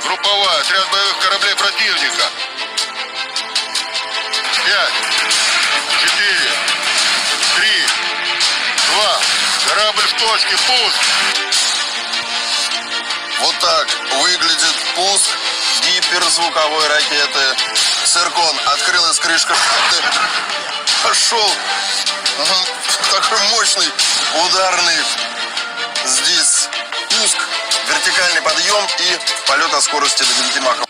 групповая, отряд боевых кораблей противника. 5, 4, 3, 2. Корабль в точке, пуск. Вот так выглядит пуск гиперзвуковой ракеты. Циркон открылась крышка ракеты. Пошел такой мощный ударный здесь пуск, вертикальный подъем и полет на скорости до 9 махов.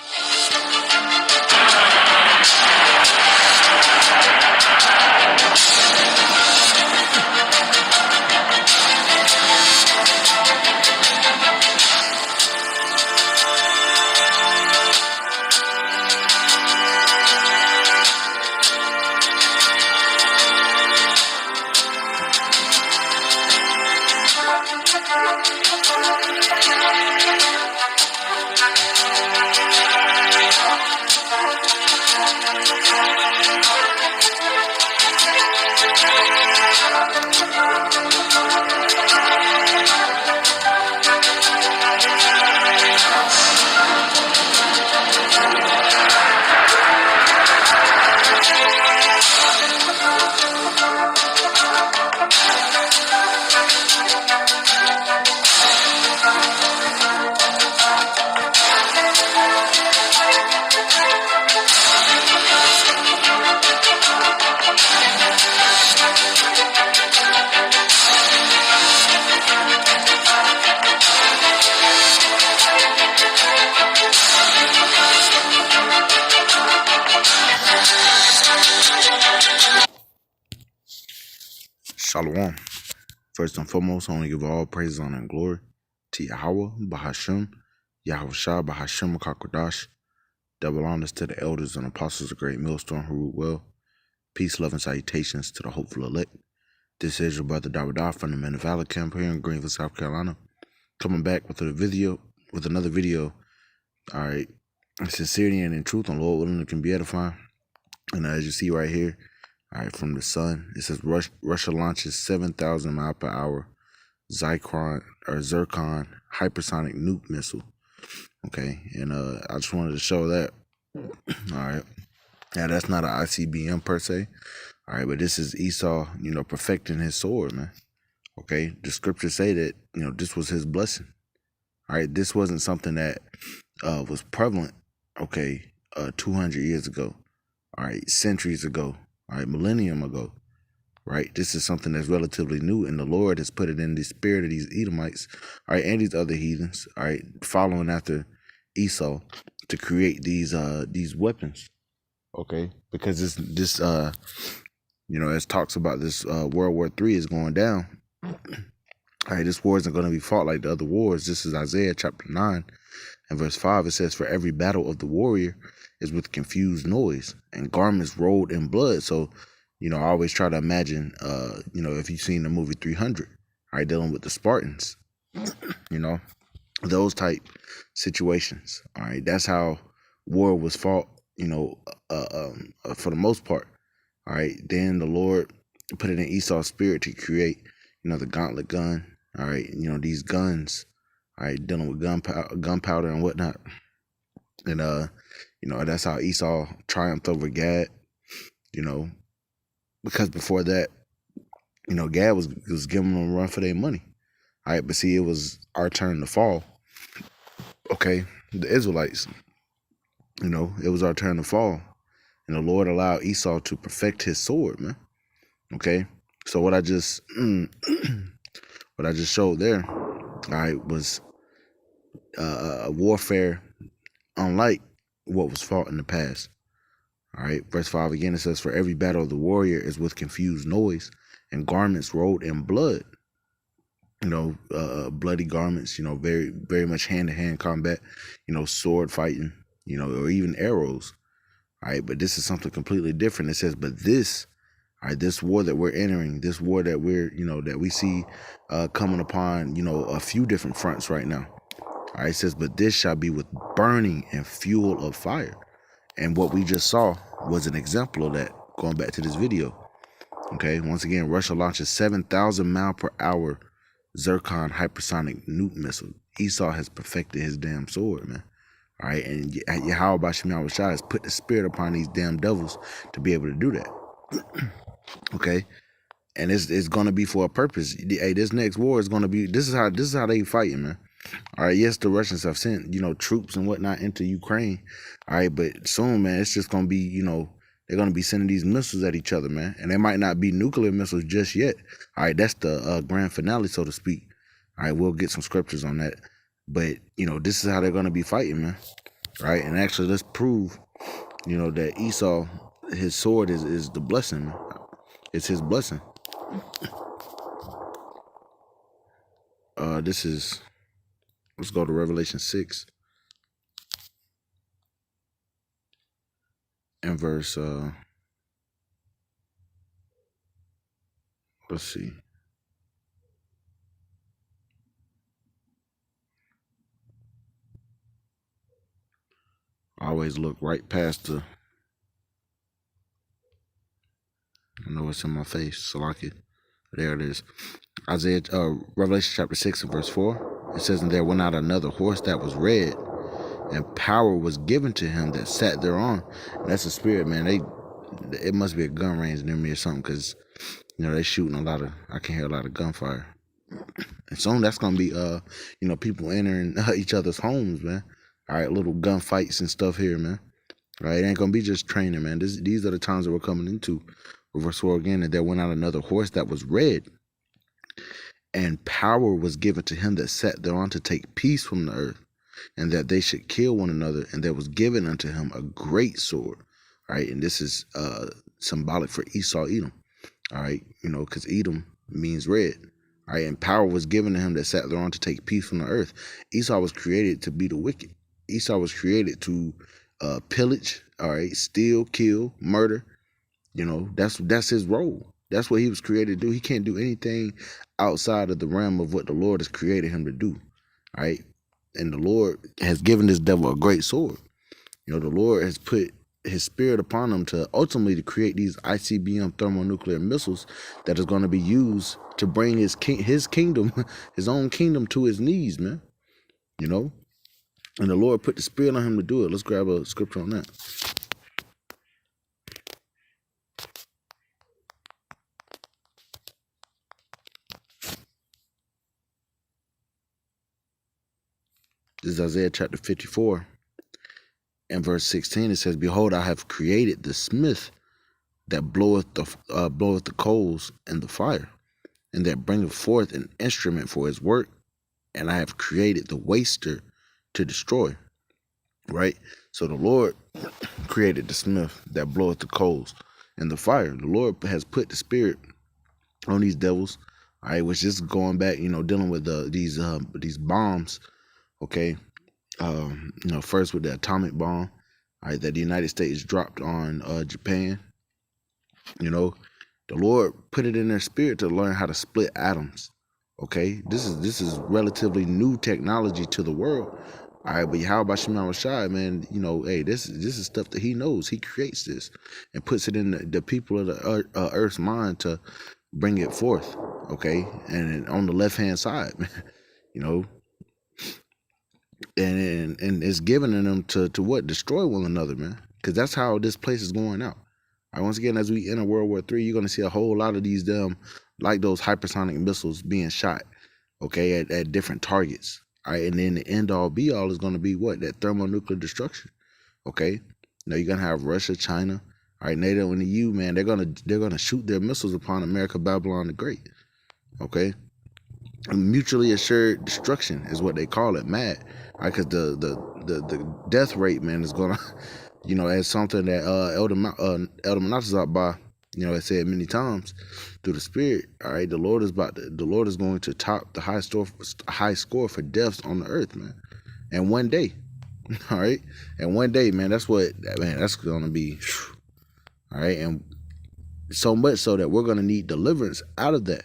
Shalom. First and foremost, I want to give all praise, honor, and glory to Yahweh, Bahashem, Yahweh Shah, Bahashem, Kakodash. Double honors to the elders and apostles of Great Millstone who rule well. Peace, love, and salutations to the hopeful elect. This is your brother Dawadah from the Men of Valor camp here in Greenville, South Carolina. Coming back with another video. All right. Sincerity and in truth, and Lord willing, it can be edifying. And as you see right here, all right, from the sun, it says Russia launches 7,000 mile per hour Zircon hypersonic nuke missile. Okay, and I just wanted to show that. All right, now that's not an ICBM per se. All right, but this is Esau, perfecting his sword, man. Okay, the scriptures say that this was his blessing. All right, this wasn't something that was prevalent. Okay, 200 years ago. All right, centuries ago. All right, millennium ago, right? This is something that's relatively new, and the Lord has put it in the spirit of these Edomites, all right, and these other heathens, all right, following after Esau to create these weapons, okay? Because this as talks about this World War III is going down. All right, this war isn't going to be fought like the other wars. This is Isaiah chapter 9 and verse 5. It says, "For every battle of the warrior is with confused noise and garments rolled in blood." So, I always try to imagine, if you've seen the movie 300, all right, dealing with the Spartans, those type situations. All right, that's how war was fought, for the most part. All right, then the Lord put it in Esau's spirit to create, the gauntlet gun. All right, these guns. All right, dealing with gunpowder and whatnot, and that's how Esau triumphed over Gad, because before that, Gad was giving them a run for their money. All right, but see, it was our turn to fall. Okay, the Israelites, it was our turn to fall, and the Lord allowed Esau to perfect his sword, man. Okay, so what I just showed there, all right, was a warfare unlike what was fought in the past. All right, verse 5 again, it says, "For every battle of the warrior is with confused noise and garments rolled in blood." Bloody garments, very, very much hand-to-hand combat, sword fighting, or even arrows. All right, but this is something completely different. It says, "But this, all right, this war that we're entering, this war that we're, that we see coming upon, a few different fronts right now." All right, it says, "But this shall be with burning and fuel of fire." And what we just saw was an example of that, going back to this video. Okay, once again, Russia launches 7,000 mile per hour Zircon hypersonic nuke missile. Esau has perfected his damn sword, man. All right, and Yahweh Bashim Yahweh Shai has put the spirit upon these damn devils to be able to do that. Okay, and it's gonna be for a purpose. Hey, this next war is gonna be. This is how they fighting, man. All right, yes, the Russians have sent troops and whatnot into Ukraine. All right, but soon, man, it's just gonna be they're gonna be sending these missiles at each other, man, and they might not be nuclear missiles just yet. All right, that's the grand finale, so to speak. All right, we'll get some scriptures on that, but this is how they're gonna be fighting, man. Right, and actually, let's prove, that Esau, his sword is the blessing, man. It's his blessing. Let's go to Revelation 6 and verse, let's see. I always look right past I know it's in my face, Salaki. There it is. Revelation chapter 6 and verse 4. It says, and there went out another horse that was red, and power was given to him that sat thereon. And that's the spirit, man. It must be a gun range near me or something, because they shooting I can hear a lot of gunfire. And soon that's gonna be people entering each other's homes, man. All right, little gunfights and stuff here, man. All right, it ain't gonna be just training, man. These are the times that we're coming into. Verse 4 again, and there went out another horse that was red, and power was given to him that sat thereon to take peace from the earth, and that they should kill one another, and there was given unto him a great sword. All right, and this is symbolic for Esau, Edom. All right, because Edom means red. All right, and power was given to him that sat thereon to take peace from the earth. Esau was created to be the wicked. Esau was created to pillage, all right, steal, kill, murder. That's his role. That's what he was created to do. He can't do anything outside of the realm of what the Lord has created him to do. All right, and the Lord has given this devil a great sword. The Lord has put his spirit upon him to ultimately to create these ICBM thermonuclear missiles that is going to be used to bring his kingdom, his own kingdom, to his knees, man. And the Lord put the spirit on him to do it. Let's grab a scripture on that. This is Isaiah chapter 54 and verse 16. It says, behold, I have created the smith that bloweth the coals in the fire, and that bringeth forth an instrument for his work, and I have created the waster to destroy. Right? So the Lord created the smith that bloweth the coals in the fire. The Lord has put the spirit on these devils, all right, which is going back, dealing with these bombs. Okay, first with the atomic bomb, all right, that the United States dropped on Japan. The Lord put it in their spirit to learn how to split atoms. Okay, this is relatively new technology to the world. All right, but how about Shema Shai, man? Hey, this is stuff that he knows. He creates this and puts it in the people of the earth's mind to bring it forth. Okay, and on the left hand side, and it's giving them to what? Destroy one another, man. Because that's how this place is going out. All right, once again, as we enter World War III, you're going to see a whole lot of these like those hypersonic missiles being shot, okay, at different targets. All right, and then the end all be all is going to be what? That thermonuclear destruction. Okay, you're going to have Russia, China, all right, NATO and the EU, man. They're gonna shoot their missiles upon America, Babylon the Great. Okay. Mutually assured destruction is what they call it, MAD. Right, because the death rate, man, is gonna, as something that Elder Menachezot has said many times through the Spirit. All right, the Lord is going to top the high score for deaths on the earth, man. And one day, all right, and one day, man, that's gonna be, all right, and so much so that we're gonna need deliverance out of that.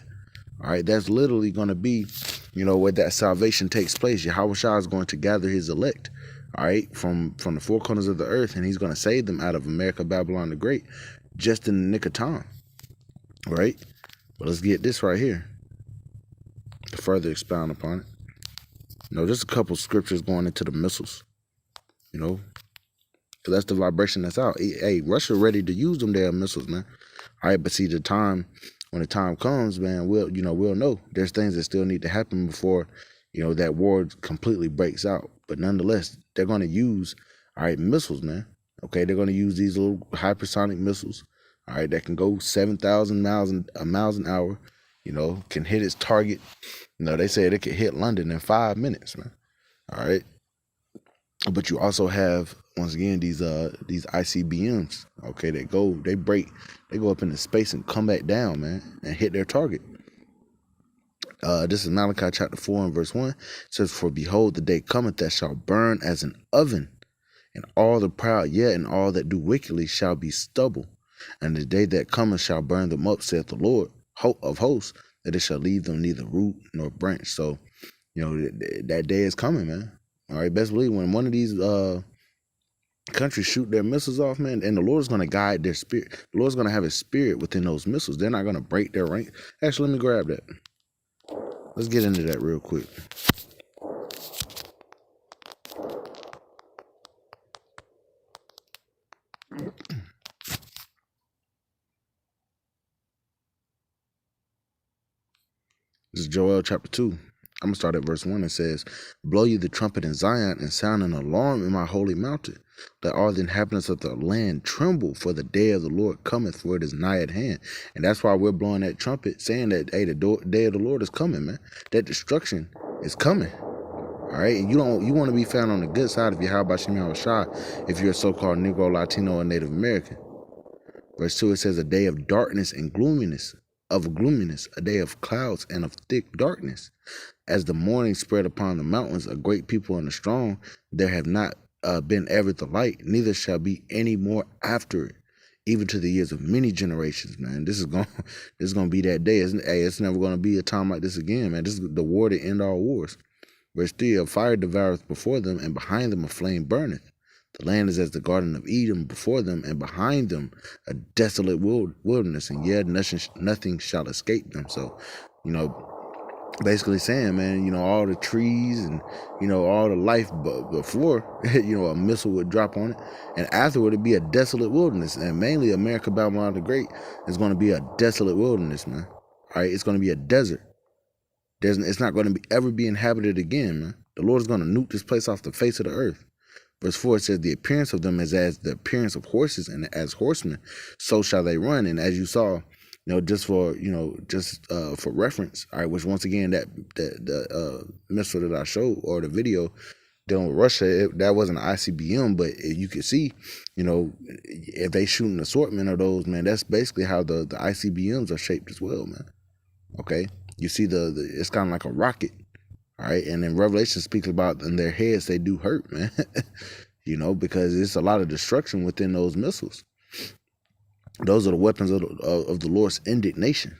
All right, that's literally going to be, where that salvation takes place. Yahweh Shah is going to gather his elect, all right, from the four corners of the earth, and he's going to save them out of America, Babylon the Great, just in the nick of time. All right, but let's get this right here to further expound upon it. Just a couple scriptures going into the missiles. you know, 'cause that's the vibration that's out. Hey, Russia ready to use them damn missiles, man. All right, but see, when the time comes, man, we'll know. There's things that still need to happen before, that war completely breaks out. But nonetheless, they're going to use, all right, missiles, man. Okay, they're going to use these little hypersonic missiles, all right, that can go 7,000 miles an hour. Can hit its target. They said it could hit London in 5 minutes, man. All right. But you also have, once again, these ICBMs, okay, they go up into space and come back down, man, and hit their target. This is Malachi chapter 4 and verse 1. It says, "For behold, the day cometh that shall burn as an oven, and all the proud, yet and all that do wickedly shall be stubble. And the day that cometh shall burn them up, saith the Lord of hosts, that it shall leave them neither root nor branch." So, that day is coming, man. All right, best believe when one of these countries shoot their missiles off, man, and the Lord's going to guide their spirit. The Lord's going to have his spirit within those missiles. They're not going to break their rank. Actually, let me grab that. Let's get into that real quick. This is Joel chapter 2. I'm going to start at verse 1. It says, "Blow ye the trumpet in Zion, and sound an alarm in my holy mountain. Let all the inhabitants of the land tremble, for the day of the Lord cometh, for it is nigh at hand." And that's why we're blowing that trumpet, saying that, hey, the day of the Lord is coming, man. That destruction is coming. All right, and you want to be found on the good side of Yahweh Shem Yahushua if you're a so-called Negro, Latino, or Native American. Verse 2, it says, "A day of darkness and gloominess, a day of clouds and of thick darkness. As the morning spread upon the mountains, a great people and a strong, there have not been ever the light, neither shall be any more after it, even to the years of many generations." Man, this is gonna be that day. It's never gonna be a time like this again, man. This is the war to end all wars. Verse 3, "A fire devoureth before them, and behind them a flame burneth. The land is as the garden of Eden before them, and behind them a desolate wilderness, and yet nothing shall escape them." So, basically saying, man, all the trees and, all the life before, a missile would drop on it. And afterward, it'd be a desolate wilderness. And mainly America, Babylon the Great, is going to be a desolate wilderness, man. All right, it's going to be a desert. It's not going to ever be inhabited again, man. The Lord is going to nuke this place off the face of the earth. Verse 4, it says, "The appearance of them is as the appearance of horses, and as horsemen, so shall they run." And as you saw, just for reference, all right, which once again, the missile that I showed, or the video dealing with Russia, that wasn't an ICBM, but you could see, if they shoot an assortment of those, man, that's basically how the ICBMs are shaped as well, man. Okay, you see it's kind of like a rocket. All right, and then Revelation speaks about in their heads they do hurt, man. Because it's a lot of destruction within those missiles. Those are the weapons of the Lord's indignation.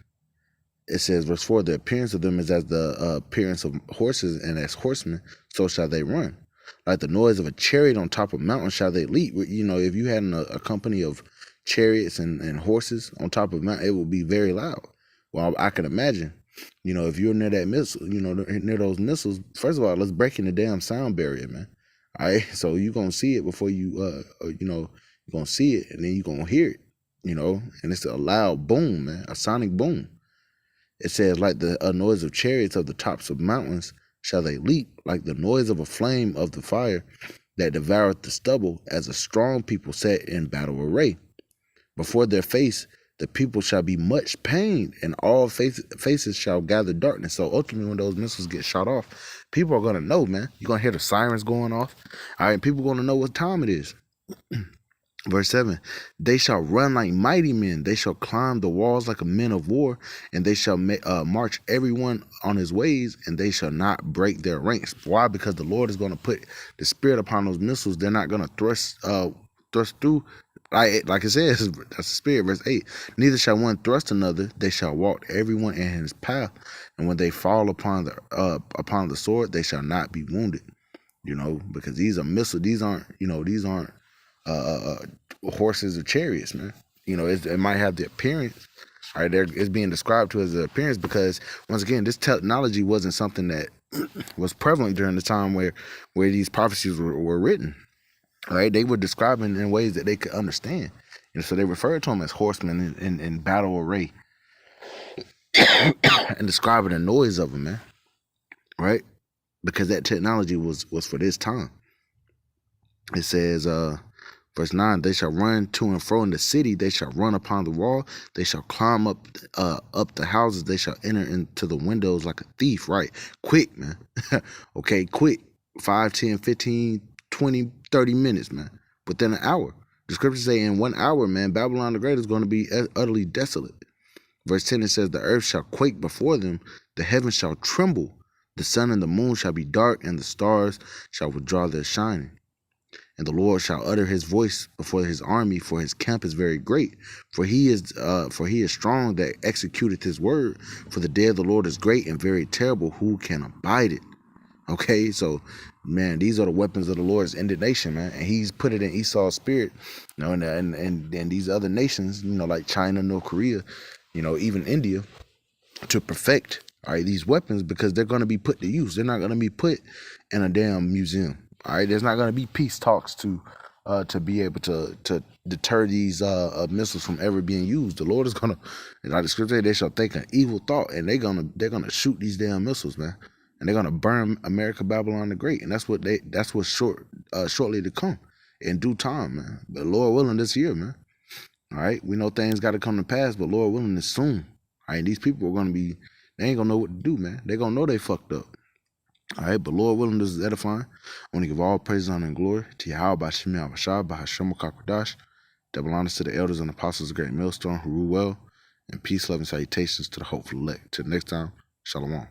It says, verse 4, "The appearance of them is as the appearance of horses, and as horsemen, so shall they run. Like the noise of a chariot on top of mountains shall they leap." If you had a company of chariots and horses on top of mountain, it would be very loud. Well, I can imagine, if you're near that missile, near those missiles, first of all, let's break in the damn sound barrier, man. All right, so you're going to see it before you're going to see it, and then you're going to hear it. And it's a loud boom, man, a sonic boom. It says, "Like the noise of chariots of the tops of mountains shall they leap, like the noise of a flame of the fire that devoureth the stubble, as a strong people set in battle array. Before their face the people shall be much pained, and all faces shall gather darkness." So ultimately, when those missiles get shot off, people are going to know, man. You're going to hear the sirens going off. All right, people are going to know what time it is. Verse 7, "They shall run like mighty men. They shall climb the walls like a men of war, and they shall march everyone on his ways, and they shall not break their ranks." Why? Because the Lord is going to put the spirit upon those missiles. They're not going to thrust through. Like it says, that's the spirit. Verse 8, "Neither shall one thrust another. They shall walk everyone in his path, and when they fall upon the sword, they shall not be wounded." Because these are missiles. These aren't horses or chariots, man. It might have the appearance. All right, it's being described to as the appearance because, once again, this technology wasn't something that was prevalent during the time where these prophecies were written. Right? They were describing in ways that they could understand. And so they referred to them as horsemen in battle array and describing the noise of them, man. Right? Because that technology was for this time. It says, verse 9, they shall run to and fro in the city, they shall run upon the wall, they shall climb up the houses, they shall enter into the windows like a thief, right? Quick, man. Okay, quick. 5, 10, 15, 20, 30 minutes, man. Within an hour. The scriptures say in 1 hour, man, Babylon the Great is going to be utterly desolate. Verse 10, it says, the earth shall quake before them, the heavens shall tremble, the sun and the moon shall be dark, and the stars shall withdraw their shining. And the Lord shall utter his voice before his army, for his camp is very great. For he is strong that executeth his word. For the day of the Lord is great and very terrible. Who can abide it? Okay, so man, these are the weapons of the Lord's indignation, man. And he's put it in Esau's spirit, you know, and these other nations, you know, like China, North Korea, you know, even India, to perfect, all right, these weapons, because they're going to be put to use. They're not going to be put in a damn museum. All right, there's not going to be peace talks to be able to deter these missiles from ever being used. The Lord is going to, like the scripture, they shall think an evil thought, and they're gonna shoot these damn missiles, man, and they're gonna burn America, Babylon the Great, and that's what's shortly to come in due time, man. But Lord willing, this year, man. All right, we know things got to come to pass, but Lord willing, it's soon. All right, these people are gonna be, they ain't gonna know what to do, man. They're gonna know they fucked up. All right, but Lord willing, this is edifying. I want to give all praise, honor, and glory to Yahweh, Bashim, Yahweh, Bahashem, Kakwadash. Double honors to the elders and apostles of the great millstone who rule well, and peace, love, and salutations to the hopeful elect. Till next time, Shalom.